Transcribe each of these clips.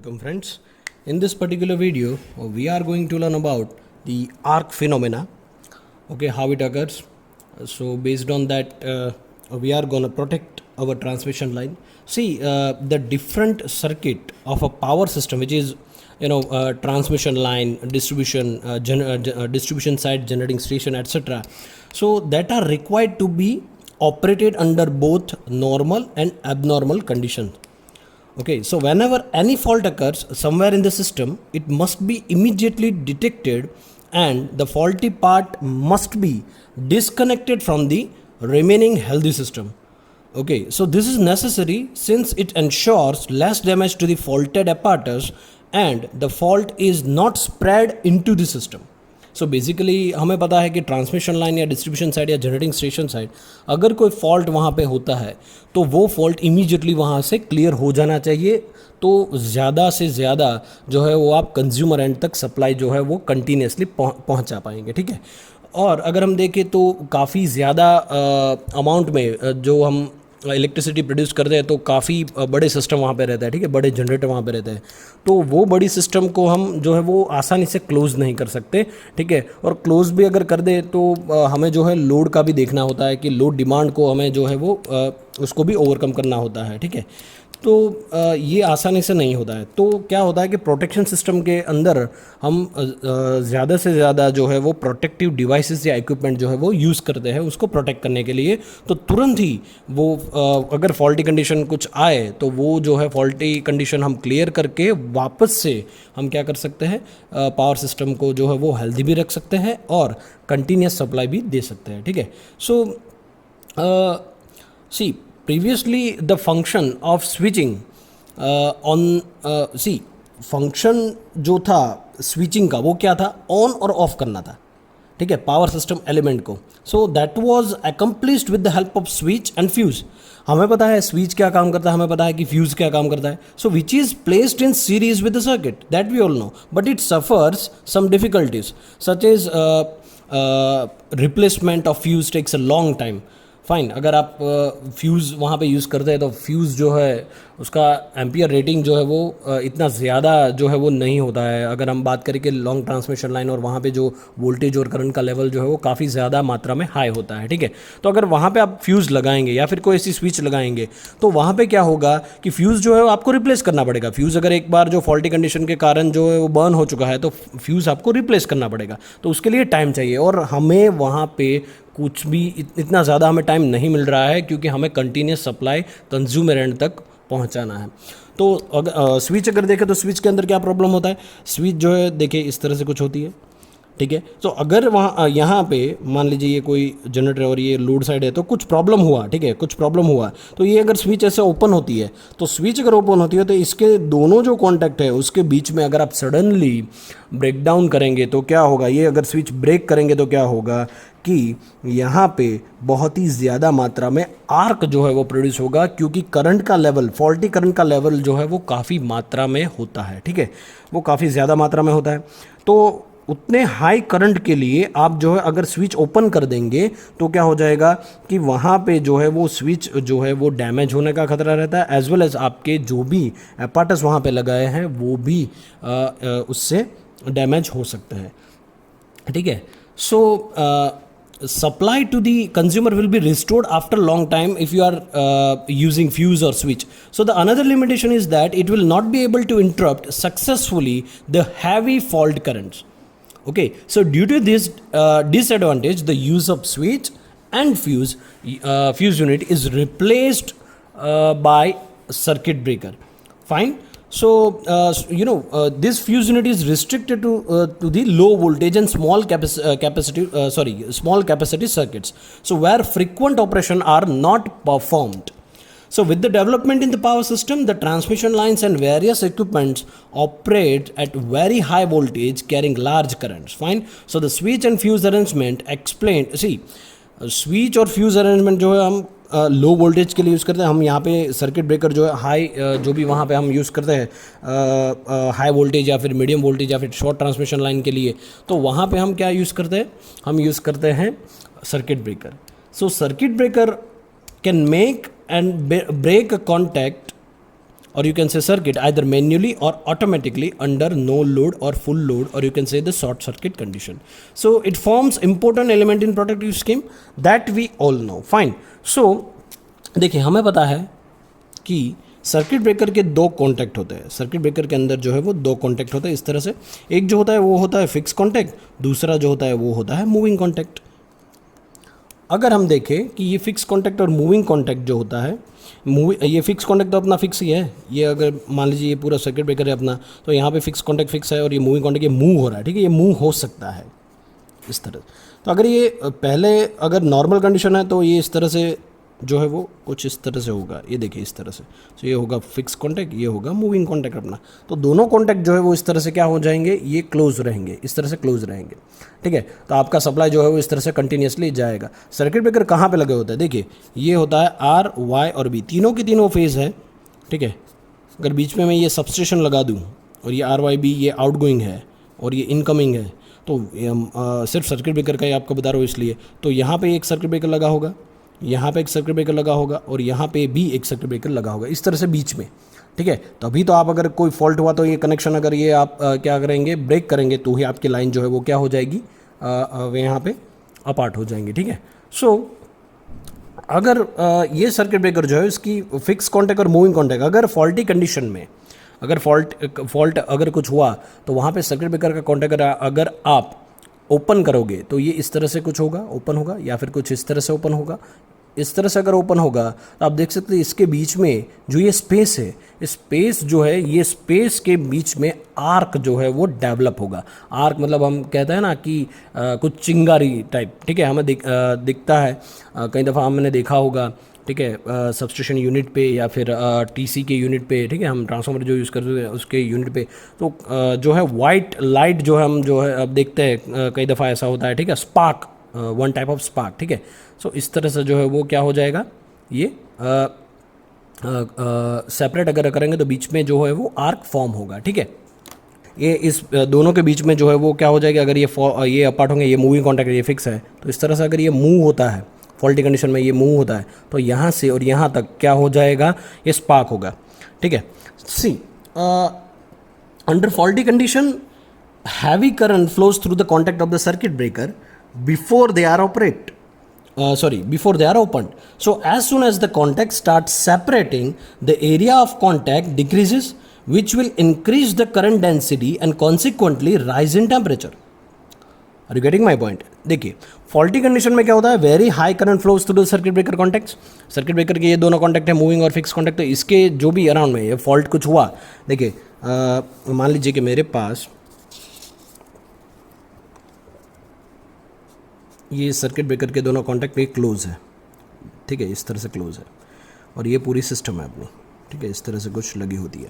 Welcome friends. In this particular video, we are going to learn about the arc phenomena. Okay, how it occurs. So based on that, we are going to protect our transmission line. See, the different circuit of a power system, which is transmission line, distribution, distribution side, generating station, etc. So that are required to be operated under both normal and abnormal conditions. Okay, so whenever any fault occurs somewhere in the system, it must be immediately detected and the faulty part must be disconnected from the remaining healthy system. Okay, so this is necessary since it ensures less damage to the faulted apparatus and the fault is not spread into the system. So basically हमें पता है कि transmission line या distribution side या generating station side अगर कोई fault वहाँ पे होता है तो वो फॉल्ट इमीडिएटली वहाँ से क्लियर हो जाना चाहिए, तो ज़्यादा से ज़्यादा जो है वो आप कंज्यूमर एंड तक सप्लाई जो है वो कंटिन्यूसली पहुँचा पाएंगे. ठीक है, और अगर हम देखें तो काफ़ी ज़्यादा अमाउंट में जो हम इलेक्ट्रिसिटी प्रोड्यूस करते हैं तो काफ़ी बड़े सिस्टम वहाँ पे रहता है. ठीक है, बड़े जनरेटर वहाँ पे रहते हैं, तो वो बड़ी सिस्टम को हम जो है वो आसानी से क्लोज़ नहीं कर सकते. ठीक है, और क्लोज़ भी अगर कर दे तो हमें जो है लोड का भी देखना होता है कि लोड डिमांड को हमें जो है वो उसको भी ओवरकम करना होता है. ठीक है, तो ये आसानी से नहीं होता है. तो क्या होता है कि प्रोटेक्शन सिस्टम के अंदर हम ज़्यादा से ज़्यादा जो है वो प्रोटेक्टिव डिवाइसेस या इक्विपमेंट जो है वो यूज़ करते हैं उसको प्रोटेक्ट करने के लिए. तो तुरंत ही वो अगर फॉल्टी कंडीशन कुछ आए तो वो जो है फॉल्टी कंडीशन हम क्लियर करके वापस से हम क्या कर सकते हैं, पावर सिस्टम को जो है वो हेल्दी भी रख सकते हैं और कंटिन्यूस सप्लाई भी दे सकते हैं. ठीक है, सो सी previously the function of switching function जो था स्विचिंग का वो क्या था, ऑन और ऑफ करना था. ठीक है, पावर सिस्टम एलिमेंट को. So that was accomplished with the help off switch and fuse. हमें पता है स्विच क्या काम करता है, हमें पता है कि फ्यूज क्या काम करता है. So which is placed in series with the circuit, that we all know, but it suffers some difficulties such as replacement of fuse takes a long time. Fine, अगर आप फ्यूज़ वहाँ पे यूज़ करते हैं तो फ्यूज़ जो है उसका एम्पियर रेटिंग जो है वो इतना ज़्यादा जो है वो नहीं होता है. अगर हम बात करें कि लॉन्ग ट्रांसमिशन लाइन और वहाँ पे जो वोल्टेज और करंट का लेवल जो है वो काफ़ी ज़्यादा मात्रा में हाई होता है. ठीक है, तो अगर वहाँ पे आप फ्यूज़ लगाएंगे या फिर कोई ऐसी स्विच लगाएंगे तो वहाँ पे क्या होगा कि फ्यूज़ जो है वो आपको रिप्लेस करना पड़ेगा. फ्यूज़ अगर एक बार जो फॉल्टी कंडीशन के कारण जो है वो बर्न हो चुका है तो फ्यूज़ आपको रिप्लेस करना पड़ेगा, तो उसके लिए टाइम चाहिए और हमें वहाँ पे कुछ भी इतना ज़्यादा हमें टाइम नहीं मिल रहा है क्योंकि हमें कंटिन्यूस सप्लाई कंज्यूमर एंड तक पहुंचाना है. तो अगर स्विच अगर देखें तो स्विच के अंदर क्या प्रॉब्लम होता है, स्विच जो है देखिए इस तरह से कुछ होती है. ठीक है, तो अगर वहाँ यहाँ पे मान लीजिए ये कोई जनरेटर और ये लोड साइड है तो कुछ प्रॉब्लम हुआ. ठीक है, कुछ प्रॉब्लम हुआ तो ये अगर स्विच ऐसे ओपन होती है तो स्विच अगर ओपन होती है तो इसके दोनों जो कॉन्टैक्ट है उसके बीच में अगर आप सडनली ब्रेक डाउन करेंगे तो क्या होगा, ये अगर स्विच ब्रेक करेंगे तो क्या होगा कि यहाँ पे बहुत ही ज़्यादा मात्रा में आर्क जो है वो प्रोड्यूस होगा क्योंकि करंट का लेवल, फॉल्टी करंट का लेवल जो है वो काफ़ी मात्रा में होता है. ठीक है, वो काफ़ी ज़्यादा मात्रा में होता है. तो उतने हाई करंट के लिए आप जो है अगर स्विच ओपन कर देंगे तो क्या हो जाएगा कि वहाँ पे जो है वो स्विच जो है वो डैमेज होने का खतरा रहता है, एज वेल एज आपके जो भी एपार्टस वहाँ पे लगाए हैं वो भी उससे डैमेज हो सकते हैं. ठीक है, सो supply to the consumer will be restored after long time if you are using fuse or switch. So the another limitation is that it will not be able to interrupt successfully the heavy fault currents. Okay, so due to this disadvantage, the use of switch and fuse unit is replaced by circuit breaker. Fine. So this fuse unit is restricted to the low voltage and small capacity circuits. So where frequent operation are not performed. So with the development in the power system, the transmission lines and various equipments operate at very high voltage carrying large currents. Fine. So the switch and fuse arrangement explained. See, switch और fuse arrangement जो है हम low voltage के लिए use करते हैं. हम यहाँ पे सर्किट ब्रेकर जो है हाई जो भी वहाँ पे हम यूज़ करते हैं हाई वोल्टेज या फिर मीडियम वोल्टेज या फिर शॉर्ट ट्रांसमिशन लाइन के लिए, तो वहाँ पे हम क्या यूज़ करते हैं, हम यूज़ करते हैं circuit breaker. So circuit breaker can make and break a contact or you can say circuit either manually or automatically under no load or full load, or you can say the short circuit condition. So it forms important element in protective scheme that we all know. Fine. So देखिए हमें पता है कि circuit breaker के दो contact होते हैं. Circuit breaker के अंदर जो है वो दो कॉन्टैक्ट होते हैं इस तरह से. एक जो होता है वो होता है फिक्स कॉन्टैक्ट, दूसरा जो होता है वो होता है मूविंग कॉन्टैक्ट. अगर हम देखें कि ये फिक्स कॉन्टैक्ट और मूविंग कॉन्टैक्ट जो होता है, ये फिक्स कॉन्टैक्ट तो अपना फिक्स ही है. ये अगर मान लीजिए ये पूरा सर्किट ब्रेकर है अपना, तो यहाँ पे फिक्स कॉन्टैक्ट फिक्स है और ये मूविंग कॉन्टैक्ट ये मूव हो रहा है. ठीक है, ये मूव हो सकता है इस तरह. तो अगर ये पहले अगर नॉर्मल कंडीशन है तो ये इस तरह से जो है वो कुछ इस तरह से होगा. ये देखिए इस तरह से. तो ये होगा फिक्स कॉन्टैक्ट, ये होगा मूविंग कॉन्टैक्ट अपना. तो दोनों कॉन्टैक्ट जो है वो इस तरह से क्या हो जाएंगे, ये क्लोज रहेंगे, इस तरह से क्लोज रहेंगे. ठीक है, तो आपका सप्लाई जो है वो इस तरह से कंटिन्यूसली जाएगा. सर्किट ब्रेकर कहाँ पे लगे होते हैं, देखिए ये होता है आर, वाई और बी, तीनों की तीनों फेज़ है. ठीक है, अगर बीच में मैं ये सबस्टेशन लगा दूँ और ये आर वाई बी ये आउटगोइंग है और ये इनकमिंग है, तो सिर्फ सर्किट ब्रेकर का ही आपको बता रहा हूँ इसलिए. तो यहाँ पे एक सर्किट ब्रेकर लगा होगा, यहाँ पे एक सर्किट ब्रेकर लगा होगा और यहाँ पे भी एक सर्किट ब्रेकर लगा होगा इस तरह से बीच में. ठीक है, तो अभी तो आप अगर कोई फॉल्ट हुआ तो ये कनेक्शन अगर ये आप क्या करेंगे, ब्रेक करेंगे, तो ही आपकी लाइन जो है वो क्या हो जाएगी, यहाँ पे अपार्ट हो जाएंगे. ठीक है, सो अगर ये सर्किट ब्रेकर जो है इसकी फिक्स कॉन्टैक्ट और मूविंग कॉन्टैक्ट अगर फॉल्टी कंडीशन में अगर फॉल्ट अगर कुछ हुआ तो वहाँ पे सर्किट ब्रेकर का कॉन्टैक्ट अगर आप ओपन करोगे तो ये इस तरह से कुछ होगा, ओपन होगा, या फिर कुछ इस तरह से ओपन होगा. इस तरह से अगर ओपन होगा तो आप देख सकते हैं इसके बीच में जो ये स्पेस है, स्पेस जो है ये स्पेस के बीच में आर्क जो है वो डेवलप होगा. आर्क मतलब हम कहते हैं ना कि कुछ चिंगारी टाइप. ठीक है, हमें दिखता है, कई दफ़ा हमने देखा होगा. ठीक है, सबस्टेशन यूनिट पे या फिर टीसी के यूनिट पे. ठीक है, हम ट्रांसफार्मर जो यूज़ करते हैं उसके यूनिट पे तो जो है वाइट लाइट जो है हम जो है अब देखते हैं कई दफ़ा ऐसा होता है. ठीक है, spark, one type of spark. ठीक है, सो इस तरह से जो है वो क्या हो जाएगा, ये सेपरेट अगर करेंगे तो बीच में जो है वो आर्क फॉर्म होगा. ठीक है, ये इस दोनों के बीच में जो है वो क्या हो जाएगा, अगर ये अपार्ट होंगे, ये मूविंग कॉन्टैक्ट ये फिक्स है, तो इस तरह से अगर ये मूव होता है फॉल्टी कंडीशन में, ये मूव होता है तो यहाँ से और यहाँ तक क्या हो जाएगा, ये स्पार्क होगा. ठीक है, see under faulty condition heavy current flows through the contact of the circuit breaker before they are before they are opened. So as soon as the contact starts separating, the area of contact decreases, which will increase the current density and consequently rise in temperature. Are you getting my point? देखिए faulty condition में क्या होता है, very high current flows through the circuit breaker contacts. Circuit breaker के ये दोनों contact है, moving और फिक्स कॉन्टैक्ट. तो इसके जो भी अराउंड में ये फॉल्ट कुछ हुआ, देखिए मान लीजिए कि मेरे पास ये सर्किट ब्रेकर के दोनों कॉन्टैक्ट पे क्लोज है. ठीक है, इस तरह से क्लोज है और ये पूरी सिस्टम है अपनी. ठीक है, इस तरह से कुछ लगी होती है.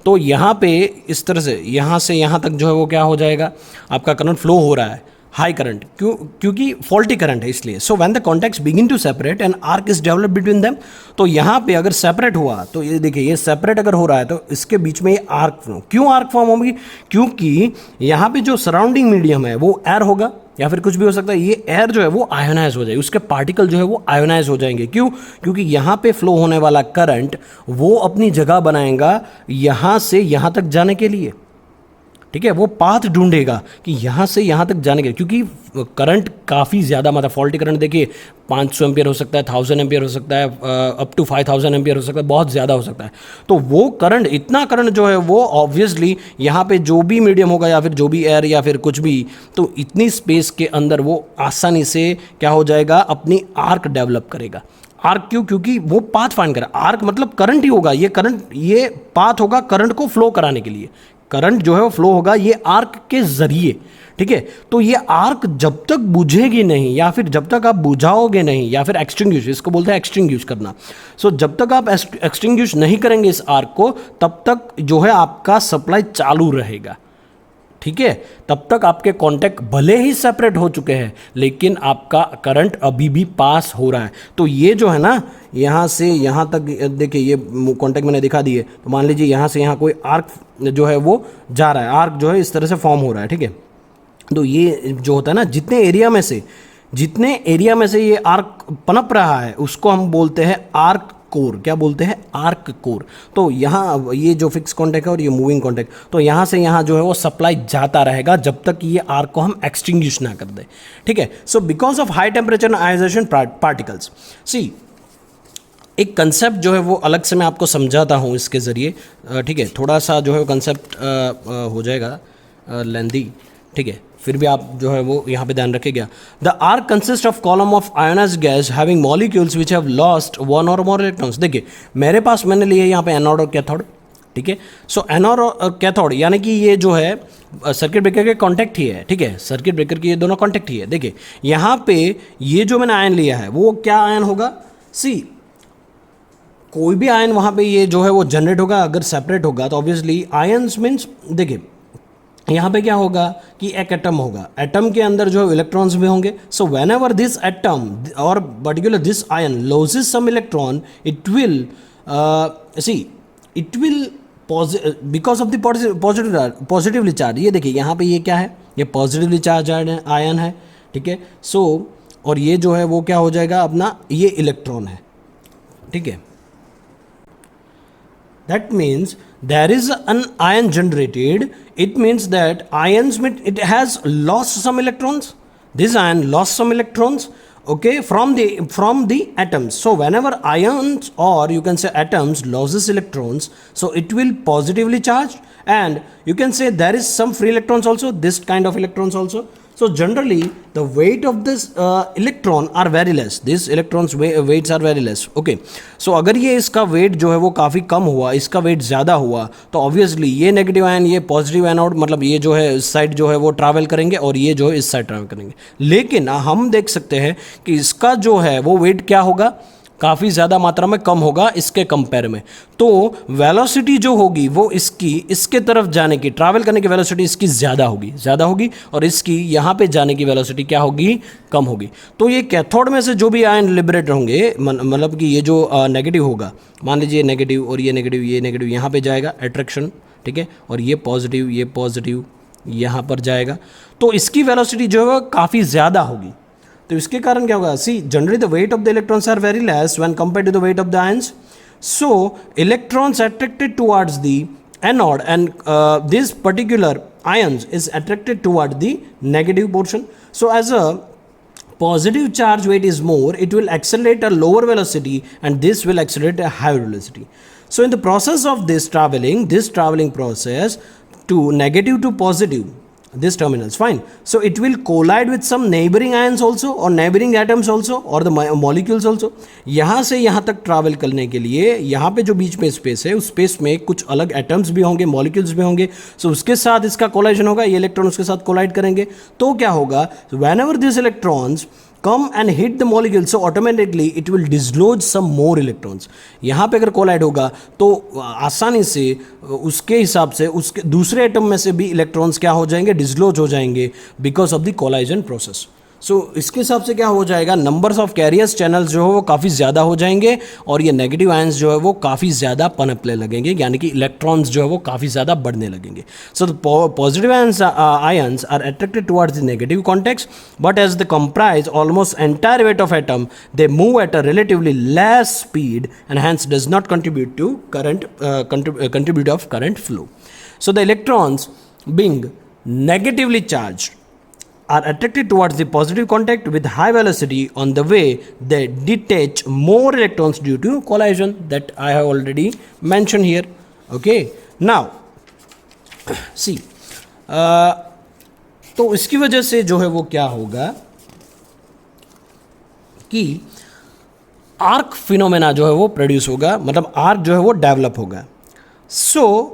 तो यहाँ पे इस तरह से यहाँ तक जो है वो क्या हो जाएगा, आपका करंट फ्लो हो रहा है, हाई करंट, क्योंकि फॉल्टी करंट है इसलिए. So when the contacts begin to separate and arc is develop between them, तो यहाँ पे अगर सेपरेट हुआ तो ये देखिए ये सेपरेट अगर हो रहा है तो इसके बीच में ये आर्क फॉर्म. क्यों आर्क फॉर्म होगी, क्योंकि यहाँ पे जो सराउंडिंग मीडियम है वो एयर होगा या फिर कुछ भी हो सकता है. ये एयर जो है वो आयोनाइज हो जाएगी, उसके पार्टिकल जो है वो आयोनाइज हो जाएंगे. क्यों, क्योंकि यहाँ पे फ्लो होने वाला करंट वो अपनी जगह बनाएगा यहाँ से यहाँ तक जाने के लिए. ठीक है, वो पाथ ढूंढेगा कि यहाँ से यहाँ तक जाने के लिए, क्योंकि करंट काफ़ी ज़्यादा मतलब फॉल्टी करंट देखिए 500 एम्पियर हो सकता है, 1000 एम्पियर हो सकता है, अप टू 5000 एम्पियर हो सकता है, बहुत ज़्यादा हो सकता है. तो वो करंट, इतना करंट जो है वो ऑब्वियसली यहाँ पे जो भी मीडियम होगा या फिर जो भी एयर या फिर कुछ भी, तो इतनी स्पेस के अंदर वो आसानी से क्या हो जाएगा, अपनी आर्क डेवलप करेगा. आर्क क्यों, क्योंकि वो पाथ फाइंड करा. आर्क मतलब करंट ही होगा, ये करंट, ये पाथ होगा करंट को फ्लो कराने के लिए. करंट जो है वो फ्लो होगा ये आर्क के जरिए. ठीक है, तो ये आर्क जब तक बुझेगी नहीं या फिर जब तक आप बुझाओगे नहीं या फिर एक्सटिंग्विश, इसको बोलते हैं एक्सटिंग्विश करना. सो जब तक आप एक्सटिंग्विश नहीं करेंगे इस आर्क को, तब तक जो है आपका सप्लाई चालू रहेगा. ठीक है, तब तक आपके कॉन्टैक्ट भले ही सेपरेट हो चुके हैं लेकिन आपका करंट अभी भी पास हो रहा है. तो ये जो है ना, यहाँ से यहाँ तक देखिए ये कॉन्टैक्ट मैंने दिखा दिए. तो मान लीजिए यहाँ से यहाँ कोई आर्क जो है वो जा रहा है, आर्क जो है इस तरह से फॉर्म हो रहा है. ठीक है, तो ये जो होता है ना, जितने एरिया में से ये आर्क पनप रहा है उसको हम बोलते हैं आर्क कोर, क्या बोलते हैं, आर्क कोर। तो यहाँ ये जो फिक्स कॉन्टैक्ट है और ये मूविंग कॉन्टैक्ट, तो यहाँ से यहाँ जो है वो सप्लाई जाता रहेगा जब तक ये आर्क को हम एक्सटिंग्विश ना कर दें, ठीक है। So because of high temperature ionisation particles, see एक कंसेप्ट जो है वो अलग से मैं आपको समझाता हूँ इसके ज़रिए, ठीक है। थोड़ा सा जो है वो कंसेप्ट हो जाएगा लेंदी, ठीक है, फिर भी आप जो है वो यहाँ पे ध्यान रखिएगा। The arc consist of column of ionised gas having molecules which have lost one और मोर इलेक्ट्रॉन्स। देखिए मेरे पास मैंने लिए यहाँ पे एनोड और कैथोड, ठीक है। सो एनोड और कैथोड यानी कि ये जो है सर्किट ब्रेकर के कॉन्टैक्ट ही है, ठीक है, सर्किट ब्रेकर के ये दोनों कॉन्टैक्ट ही है। देखिए यहाँ पे ये जो मैंने आयन लिया है वो क्या आयन होगा, सी कोई भी आयन वहाँ पे ये जो है वो जनरेट होगा, अगर सेपरेट होगा तो ऑब्वियसली आयन्स मीन्स, देखिए यहाँ पे क्या होगा कि एक एटम होगा, एटम के अंदर जो इलेक्ट्रॉन्स भी होंगे। So whenever this atom और particular this ion loses some electron, it will because of the positively charge. ये देखिए यहाँ पे ये क्या है, ये पॉजिटिवली चार्ज आयन है, ठीक है। सो और ये जो है वो क्या हो जाएगा अपना, ये इलेक्ट्रॉन है, ठीक है। That means there is an ion generated. It means that ions, it has lost some electrons. This ion lost some electrons, okay, from the atoms. So whenever ions or you can say atoms loses electrons, so it will positively charged, and you can say there is some free electrons also, this kind of electrons also. So generally the weight of this electron are very less, these electrons weights are very less, okay. So अगर ये इसका weight जो है वो काफ़ी कम हुआ, इसका weight ज़्यादा हुआ, तो obviously ये नेगेटिव आयन, ये पॉजिटिव एनोड, मतलब ये जो है इस साइड जो है वो ट्रैवल करेंगे और ये जो है इस साइड ट्रैवल करेंगे। लेकिन हम देख सकते हैं कि इसका जो है वो weight क्या होगा, काफ़ी ज़्यादा मात्रा में कम होगा इसके कंपेयर में। तो वेलोसिटी जो होगी वो इसके तरफ जाने की, ट्रैवल करने की वेलोसिटी इसकी ज़्यादा होगी और इसकी यहाँ पे जाने की वेलोसिटी क्या होगी, कम होगी। तो ये कैथोड में से जो भी आयन लिबरेट होंगे, मतलब कि ये जो नेगेटिव होगा, मान लीजिए नेगेटिव और ये नेगेटिव यहाँ पे जाएगा अट्रैक्शन, ठीक है, और ये पॉजिटिव यहाँ पर जाएगा, तो इसकी वेलोसिटी जो है वो काफ़ी ज़्यादा होगी। तो इसके कारण क्या होगा, see generally the weight of the electrons are very less when compared to the weight of the ions. So electrons attracted towards the anode and this particular ions is attracted toward the negative portion. So as a positive charge weight is more, it will accelerate a lower velocity and this will accelerate a higher velocity. So in the process of this traveling process to negative to positive, this terminals, fine. So it will collide with some neighboring ions also or neighboring atoms also or the molecules also. यहाँ से यहाँ तक travel करने के लिए यहाँ पे जो बीच में स्पेस है, उस स्पेस में कुछ अलग एटम्स भी होंगे, मॉलिक्यूल्स भी होंगे। सो उसके साथ इसका कोलाइजन होगा, ये इलेक्ट्रॉन उसके साथ कोलाइड करेंगे, तो क्या होगा, whenever these electrons come and hit the molecule, so automatically it will dislodge some more electrons. यहाँ पे अगर कोलाइड होगा तो आसानी से उसके हिसाब से उसके दूसरे एटम में से भी इलेक्ट्रॉन्स क्या हो जाएंगे, डिसलॉज हो जाएंगे because of the collision process. So इसके हिसाब से क्या हो जाएगा, नंबर्स ऑफ कैरियर्स चैनल्स जो है वो काफ़ी ज़्यादा हो जाएंगे और ये नेगेटिव आयंस जो है वो काफ़ी ज़्यादा पनपने लगेंगे, यानी कि इलेक्ट्रॉन्स जो है वो काफ़ी ज़्यादा बढ़ने लगेंगे। So the positive ions are attracted towards the negative contexts, but as the comprise almost entire weight of atom, they move at a relatively less speed and hence does not contribute to contribute of current flow. So the electrons being negatively charged are attracted towards the positive contact with high velocity. On the way they detach more electrons due to collision that I have already mentioned here. Okay, now see तो इसकी वजह से जो है वो क्या होगा कि आर्क फिनोमेना जो है वो प्रोड्यूस होगा, मतलब आर्क जो है वो डेवलप होगा। सो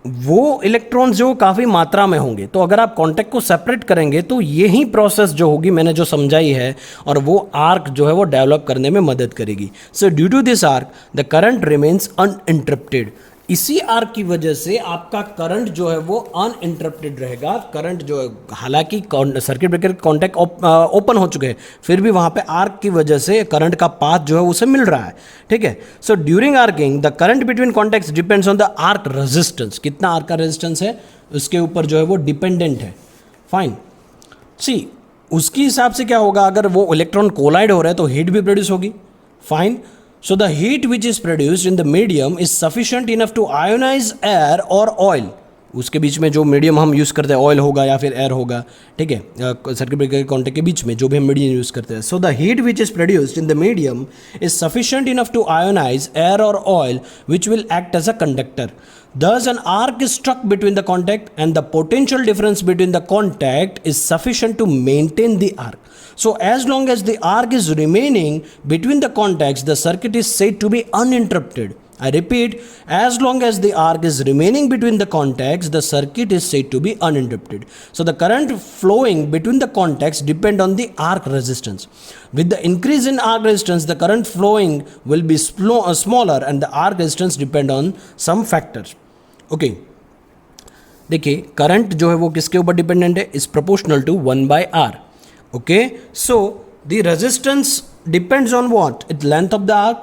वो इलेक्ट्रॉन्स जो काफ़ी मात्रा में होंगे, तो अगर आप कॉन्टैक्ट को सेपरेट करेंगे तो यही प्रोसेस जो होगी मैंने जो समझाई है, और वो आर्क जो है वो डेवलप करने में मदद करेगी। So due to this arc the current remains uninterrupted. इसी आर्क की वजह से आपका करंट जो है वो अनइंटरप्टेड रहेगा। करंट जो है, हालांकि सर्किट ब्रेकर कॉन्टैक्ट ओपन हो चुके हैं, फिर भी वहाँ पे आर्क की वजह से करंट का पाथ जो है उसे मिल रहा है, ठीक है। So during arcing the current between contacts depends on the arc resistance. कितना आर्क का रेजिस्टेंस है उसके ऊपर जो है वो डिपेंडेंट है, फाइन। सी उसके हिसाब से क्या होगा, अगर वो इलेक्ट्रॉन कोलाइड हो रहा है तो हीट भी प्रोड्यूस होगी, fine. So the heat which is produced in the medium is sufficient enough to ionize air or oil. उसके बीच में जो मीडियम हम यूज़ करते हैं, ऑयल होगा या फिर एयर होगा, ठीक है, सर्किट ब्रेकर के कॉन्टैक्ट के बीच में जो भी हम मीडियम यूज़ करते हैं. So the heat which is produced in the medium is sufficient enough to ionise air और oil which will act as a conductor. Thus, an arc is struck between the contact, and the potential difference between the contact is sufficient to maintain the arc. So, as long as the arc is remaining between the contacts, the circuit is said to be uninterrupted. I repeat, as long as the arc is remaining between the contacts, the circuit is said to be uninterrupted. So, the current flowing between the contacts depend on the arc resistance. With the increase in arc resistance, the current flowing will be smaller, and the arc resistance depend on some factors. Okay, देखिए current जो है वो किसके ऊपर dependent है, is proportional to 1/r. Okay, so the resistance depends on what, it length of the arc.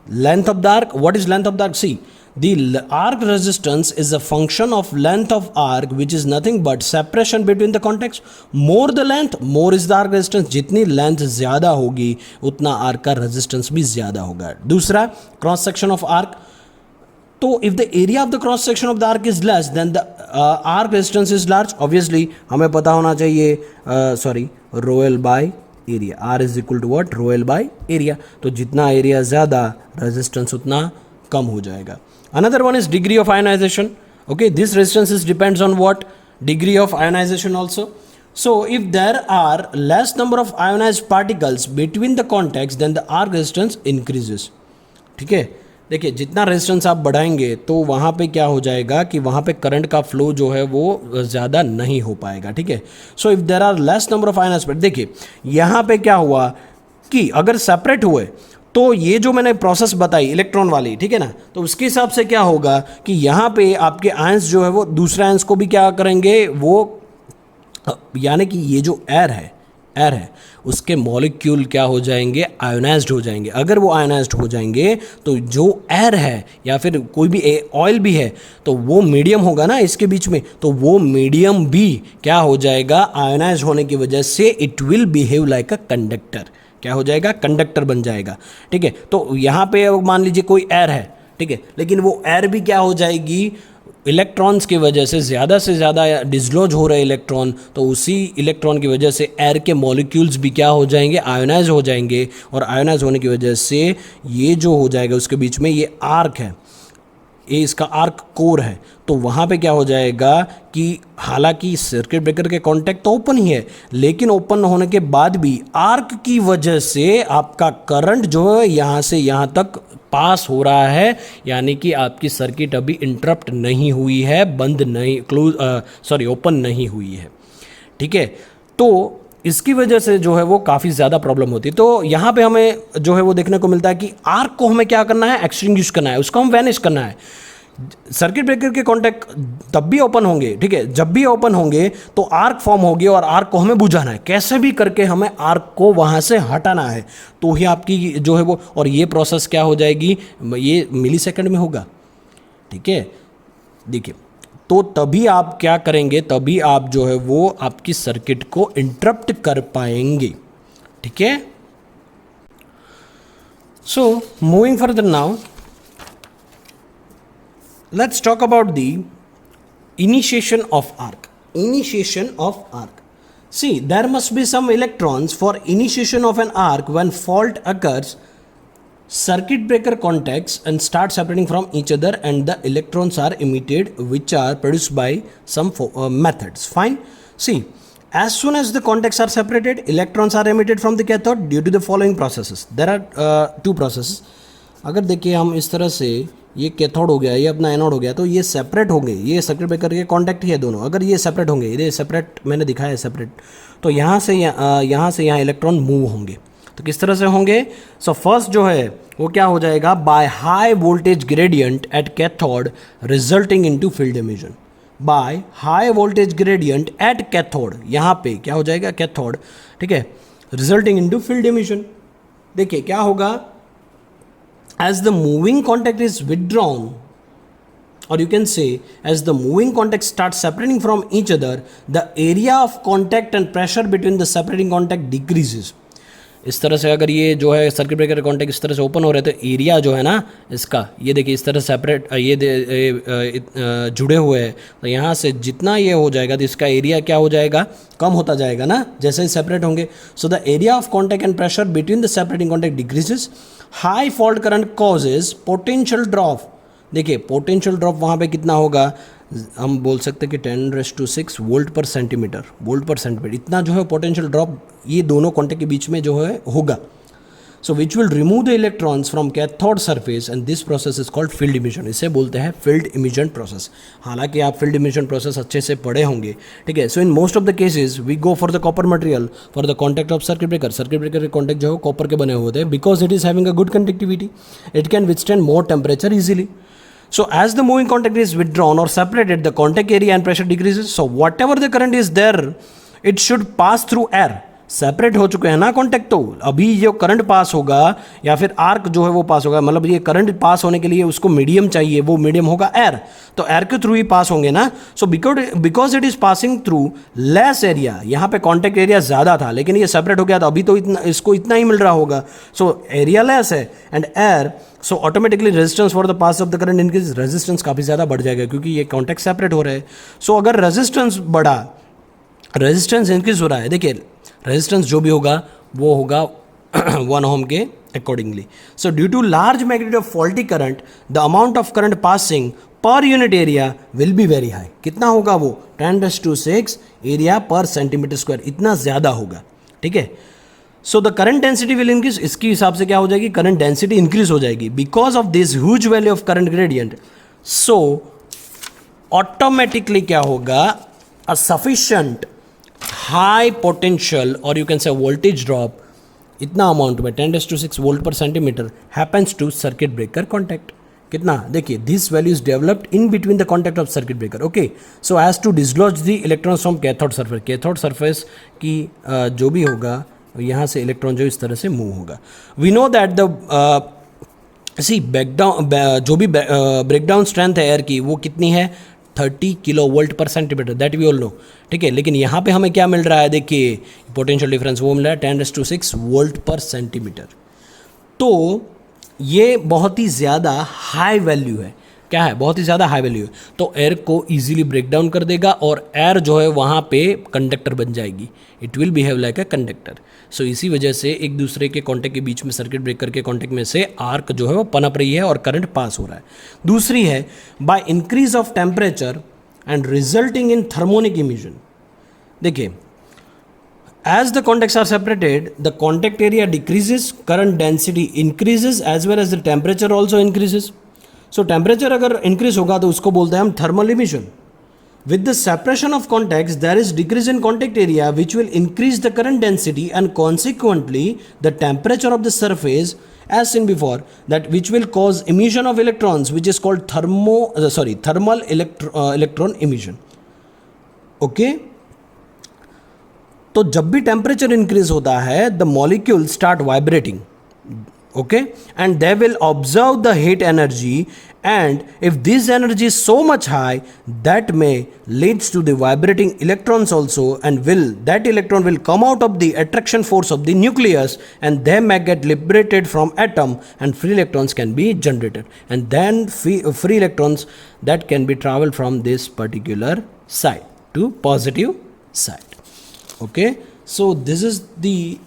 Length of the arc, what is length of the arc? See, the arc resistance is a function of length of arc which is nothing but separation between the contacts. More the length, more is the arc resistance. जितनी length ज्यादा होगी उतना arc का resistance भी ज्यादा होगा. दूसरा, cross section of arc. तो if the area of the cross section of the arc is less then the arc resistance is large. Obviously हमें पता होना चाहिए, rho L by area. R is equal to what, rho L by area. तो जितना area ज़्यादा, resistance उतना कम हो जाएगा. Another one is degree of ionization. Okay, this resistance is depends on what, degree of ionisation also. So if there are less number of ionized particles between the contacts, then the arc resistance increases. ठीक है, देखिए जितना resistance आप बढ़ाएंगे तो वहाँ पे क्या हो जाएगा कि वहाँ पे करंट का फ्लो जो है वो ज़्यादा नहीं हो पाएगा. ठीक है, so if there are less number of ions, देखिए यहाँ पे क्या हुआ कि अगर सेपरेट हुए तो ये जो मैंने प्रोसेस बताई इलेक्ट्रॉन वाली, ठीक है ना, तो उसके हिसाब से क्या होगा कि यहाँ पे आपके आयंस जो है वो दूसरे आयंस को भी क्या करेंगे, वो यानी कि ये जो एयर है उसके मॉलिक्यूल क्या हो जाएंगे, आयोनाइज्ड हो जाएंगे. अगर वो आयोनाइज्ड हो जाएंगे तो जो एयर है या फिर कोई भी ऑयल भी है तो वो मीडियम होगा ना इसके बीच में, तो वो मीडियम भी क्या हो जाएगा, आयोनाइज्ड होने की वजह से it will behave like a conductor. क्या हो जाएगा, कंडक्टर बन जाएगा. ठीक है, तो यहाँ पे मान लीजिए कोई एयर है, ठीक है, लेकिन वो एयर भी क्या हो जाएगी, इलेक्ट्रॉन्स की वजह से ज़्यादा डिसलॉज हो रहे इलेक्ट्रॉन, तो उसी इलेक्ट्रॉन की वजह से एयर के मॉलिक्यूल्स भी क्या हो जाएंगे, आयोनाइज हो जाएंगे. और आयोनाइज होने की वजह से ये जो हो जाएगा उसके बीच में ये आर्क है, ये इसका आर्क कोर है, तो वहाँ पे क्या हो जाएगा कि हालांकि सर्किट ब्रेकर के कॉन्टैक्ट तो ओपन ही है, लेकिन ओपन होने के बाद भी आर्क की वजह से आपका करंट जो है यहाँ से यहाँ तक पास हो रहा है, यानी कि आपकी सर्किट अभी इंटरप्ट नहीं हुई है, बंद नहीं, ओपन नहीं हुई है. ठीक है, तो इसकी वजह से जो है वो काफ़ी ज़्यादा प्रॉब्लम होती है. तो यहाँ पे हमें जो है वो देखने को मिलता है कि आर्क को हमें क्या करना है, एक्सटिंग्विश करना है, उसको हम वैनिश करना है. सर्किट ब्रेकर के कॉन्टैक्ट तब भी ओपन होंगे, ठीक है, जब भी ओपन होंगे तो आर्क फॉर्म होगी और आर्क को हमें बुझाना है. कैसे भी करके हमें आर्क को वहाँ से हटाना है, तो ही आपकी जो है वो, और ये प्रोसेस क्या हो जाएगी, ये मिली सेकेंड में होगा. ठीक है, देखिए, तो तभी आप क्या करेंगे, तभी आप जो है वो आपकी सर्किट को इंटरप्ट कर पाएंगे. ठीक है, so moving further now, let's talk about the initiation of arc. Initiation of arc. See, there must be some electrons for initiation of an arc. When fault occurs, circuit breaker contacts and start separating from each other, and the electrons are emitted, which are produced by some methods. Fine. See, as soon as the contacts are separated, electrons are emitted from the cathode due to the following processes. There are two processes. अगर देखिए हम इस तरह से, ये cathode हो गया, ये अपना एनोड हो गया, तो ये सेपरेट होंगे, ये सर्किट ब्रेकर के कॉन्टैक्ट ही है दोनों. अगर ये सेपरेट होंगे, ये सेपरेट मैंने दिखाया है सेपरेट, तो यहाँ से यहाँ इलेक्ट्रॉन मूव होंगे. तो किस तरह से होंगे, सो फर्स्ट जो है वो क्या हो जाएगा, by high voltage gradient at cathode resulting into field emission. By high voltage gradient at cathode, यहाँ पे क्या हो जाएगा, कैथोड, ठीक है, रिजल्टिंग इनटू फील्ड एमिशन. देखिए क्या होगा, as the moving contact is withdrawn, or you can say as the moving contact starts separating from each other, the area of contact and pressure between the separating contact decreases. इस तरह से अगर ये जो है सर्किट ब्रेकर कॉन्टैक्ट इस तरह से ओपन हो रहे तो एरिया जो है ना इसका, ये देखिए इस तरह सेपरेट जुड़े हुए हैं, तो यहाँ से जितना ये हो जाएगा तो इसका एरिया क्या हो जाएगा, कम होता जाएगा ना जैसे ही सेपरेट होंगे. So the area of contact and pressure between the separating contact decreases. High fault current causes potential drop. देखिए पोटेंशियल ड्रॉप वहाँ पे कितना होगा, हम बोल सकते हैं कि 10⁶ वोल्ट पर सेंटीमीटर, इतना जो है पोटेंशियल ड्रॉप ये दोनों कॉन्टैक्ट के बीच में जो है होगा. So which will remove the electrons from cathode surface and this process is called field emission. इसे बोलते हैं फील्ड इमिशन प्रोसेस. हालांकि आप फील्ड इमिशन प्रोसेस अच्छे से पढ़े होंगे, ठीक है. So in most of the cases we go for the copper material for the contact of circuit breaker. Circuit breaker के कॉन्टैक्ट जो है कॉपर के बने हुए थे, because it is having a good conductivity, it can withstand more temperature easily. So as the moving contact is withdrawn or separated, the contact area and pressure decreases. So whatever the current is there, it should pass through air. Separate हो चुके हैं ना contact, तो अभी जो current pass होगा या फिर आर्क जो है वो पास होगा, मतलब ये करंट पास होने के लिए उसको मीडियम चाहिए, वो मीडियम होगा एयर, तो एयर के थ्रू ही पास होंगे ना. So because it is passing through less area, यहाँ पे कॉन्टैक्ट एरिया ज़्यादा था लेकिन ये सेपरेट हो गया तो अभी तो इसको इतना ही मिल रहा होगा. सो एरिया लेस है and air, so automatically resistance for the pass of the current increase. Resistance काफ़ी ज़्यादा बढ़ जाएगा क्योंकि ये कॉन्टैक्ट सेपरेट हो रहे हैं. सो अगर रेजिस्टेंस बढ़ा, रेजिस्टेंस इंक्रीज हो रहा है, देखिए रेजिस्टेंस जो भी होगा वो होगा 1 ओम के accordingly. So due to large magnitude of faulty current the amount of current passing per unit area will be very high. कितना होगा वो, 10⁶ एरिया पर सेंटीमीटर स्क्वायर, इतना ज़्यादा होगा, ठीक है. So the current density will increase. इसके हिसाब से क्या हो जाएगी, करंट डेंसिटी इंक्रीज हो जाएगी because of this huge value of current gradient. So automatically क्या होगा, अ सफिशिएंट हाई पोटेंशियल और you can say voltage drop इतना अमाउंट में 10⁶ volt per centimetre happens to circuit breaker contact. कितना, देखिए this value is developed in between the contact of circuit breaker. Okay, so as to dislodge the electrons from cathode surface. Cathode surface की जो भी होगा यहाँ से electron जो इस तरह से मूव होगा. We know that the C breakdown जो भी ब्रेकडाउन स्ट्रेंथ है एयर की वो कितनी है, 30 kilo volt per centimetre, that we all know, ठीक है. लेकिन यहाँ पे हमें क्या मिल रहा है, देखिए पोटेंशियल डिफरेंस वो मिल रहा है 10⁶ वोल्ट पर सेंटीमीटर. तो ये बहुत ही ज़्यादा हाई वैल्यू है. क्या है, बहुत ही ज़्यादा हाई वैल्यू है. तो एयर को ईजिली ब्रेक डाउन कर देगा और एयर जो है वहाँ पे कंडक्टर बन जाएगी. It will behave like a conductor. So इसी वजह से एक दूसरे के कॉन्टैक्ट के बीच में सर्किट ब्रेकर के कॉन्टैक्ट में से आर्क जो है वो पनप रही है और करंट पास हो रहा है. दूसरी है by increase of temperature and resulting in thermionic emission. देखिए as the contacts are separated, the contact area decreases, current density increases as well as the temperature also increases. So temperature अगर increase होगा तो उसको बोलते हैं हम thermal emission. With the separation of contacts, there is decrease in contact area which will increase the current density and consequently the temperature of the surface as seen before, that which will cause emission of electrons which is called thermal electron emission. Okay. तो जब भी temperature increase होता है the molecule start vibrating, okay, and they will observe the heat energy and if this energy is so much high that may leads to the vibrating electrons also and that electron will come out of the attraction force of the nucleus and they may get liberated from atom and free electrons can be generated and then free electrons that can be traveled from this particular side to positive side. Okay, so this is the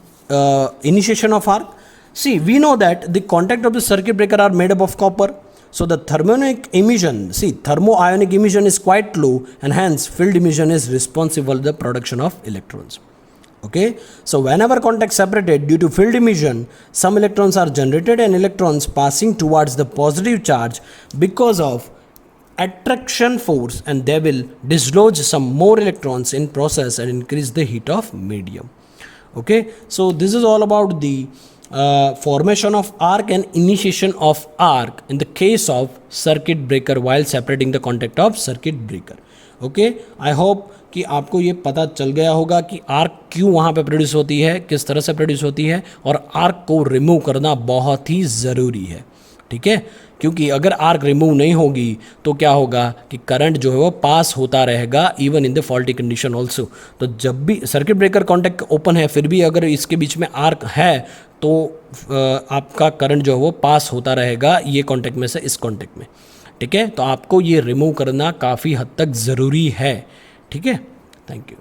initiation of arc. See, we know that the contact of the circuit breaker are made up of copper. So the thermonic emission, see, thermoionic emission is quite low and hence field emission is responsible for the production of electrons. Okay, so whenever contacts separated due to field emission, some electrons are generated and electrons passing towards the positive charge because of attraction force and they will dislodge some more electrons in process and increase the heat of medium. Okay, so this is all about the formation of arc and initiation of arc in the case of circuit breaker while separating the contact of circuit breaker. Okay, I hope कि आपको ये पता चल गया होगा कि arc क्यों वहाँ पे प्रोड्यूस होती है, किस तरह से प्रोड्यूस होती है और आर्क को रिमूव करना बहुत ही ज़रूरी है. ठीक है, क्योंकि अगर आर्क रिमूव नहीं होगी तो क्या होगा कि करंट जो है वो पास होता रहेगा even in the faulty condition also. तो जब भी सर्किट ब्रेकर कॉन्टैक्ट ओपन है फिर भी अगर इसके बीच में आर्क है तो आपका करंट जो है वो पास होता रहेगा ये कॉन्टैक्ट में से इस कॉन्टैक्ट में। ठीक है, तो आपको ये रिमूव करना काफ़ी हद तक ज़रूरी है। ठीक है, थैंक यू।